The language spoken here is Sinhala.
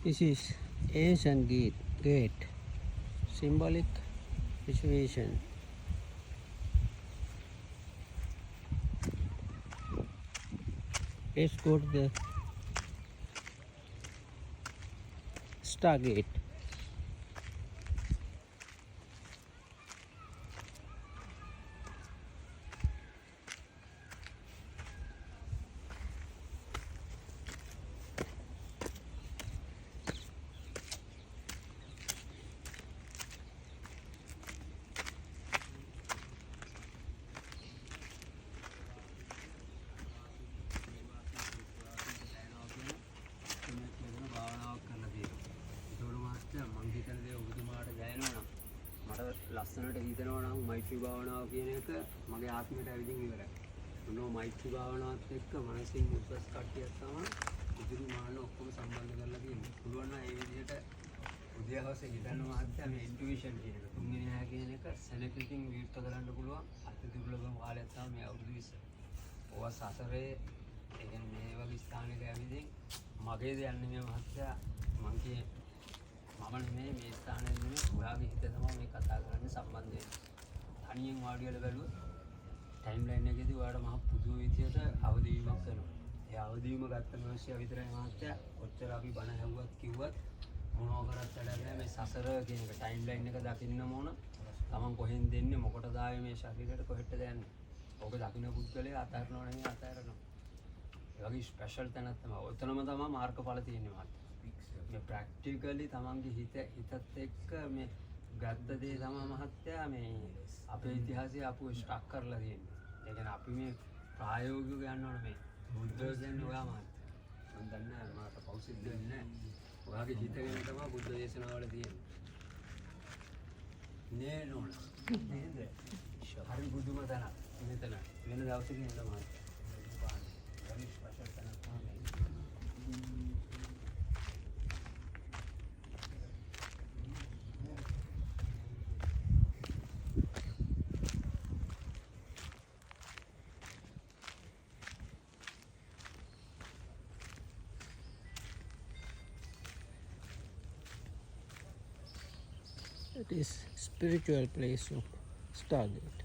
This is Asian gate, symbolic situation. Let's go to the Stargate. ලස්සනට හිතනවා නම් මෛත්‍රී භාවනාව කියන එක මගේ ආත්මයට ඇවිදින් ඉවරයි. මොනවා මෛත්‍රී භාවනාවත් එක්ක මනසින් උසස් කට්ටියක් තමයි ඉදිරි මාන ඔක්කොම සම්බන්ධ කරලා තියෙන්නේ. පුළුවන් නම් ඒ විදිහට උදේවස හිතන්න මහත්තයා මේ ඉන්ටුයිෂන් කියන එක තුන්වෙනි හැ කියන එක සෙලෙක්ටිං විවෘත කරන්න පුළුවන් අති දුර්ලභම කාලයක් තමයි මේ අවුරුදු 20. ඔවා සසරේ ඒ කියන්නේ මේ වගේ ස්ථානයක ඇවිදින් මගේ දෙයක් නෙමෙයි මහත්තයා මං කියේ මම නෙමෙයි මේ ස්ථානයේ නෙමෙයි ඔයාගේ හිත තමයි මේ කතා කරන්නේ සම්බන්ධ වෙන්නේ. තනියෙන් වාඩි වෙලා බැලුවොත් ටයිම් ලයින් එකේදී ඔයාලට මහ පුදුම විදියට අවදිවීමක් වෙනවා. ඒ අවදිවීම ගත්ත මිනිස්සයා විතරයි මහත්තයා කොච්චර අපි බණ ඇහුවත් කිව්වත් මොනවා කරත් වැඩක් නැහැ මේ සසර කියන එක ටයිම් ලයින් එක දකින්න ඕන. Taman කොහෙන් දෙන්නේ මොකටද ආවේ මේ ශරීරයට කොහෙටද යන්නේ. ඕක දකින්න පුද්ගලයා අතාරනවා නෙමෙයි අතාරනවා. ඒ වගේ ස්පෙෂල් තැනක් තමයි. ඔතනම තමයි මාර්ගඵල තියෙන්නේ මහත්තයා. මේ ප්‍රැක්ටිකලි තමන්ගේ හිතත් එක්ක මේ ගත්ත දේ තමයි මහත්තයා මේ අපේ ඉතිහාසයේ අපු ස්ටක් කරලා තියෙන්නේ. ඒ කියන්නේ අපි මේ ප්‍රායෝගිකව යන්න ඕනේ මේ බුද්ධ කියන්නේ ඔයා මහත්තයා. මම දන්නේ නැහැ මට පෞසිද්ධ වෙන්නේ නැහැ. ඔයාගේ හිත ගැන තමයි බුද්ධ දේශනාවල තියෙන්නේ. නේ නෝන. නේද? හරි බුදුම තැන. මෙතන වෙන දවසක ඉන්න මහත්තයා. හරි ස්පෙෂල් තැනක් තමයි. It is spiritual place of Stargate.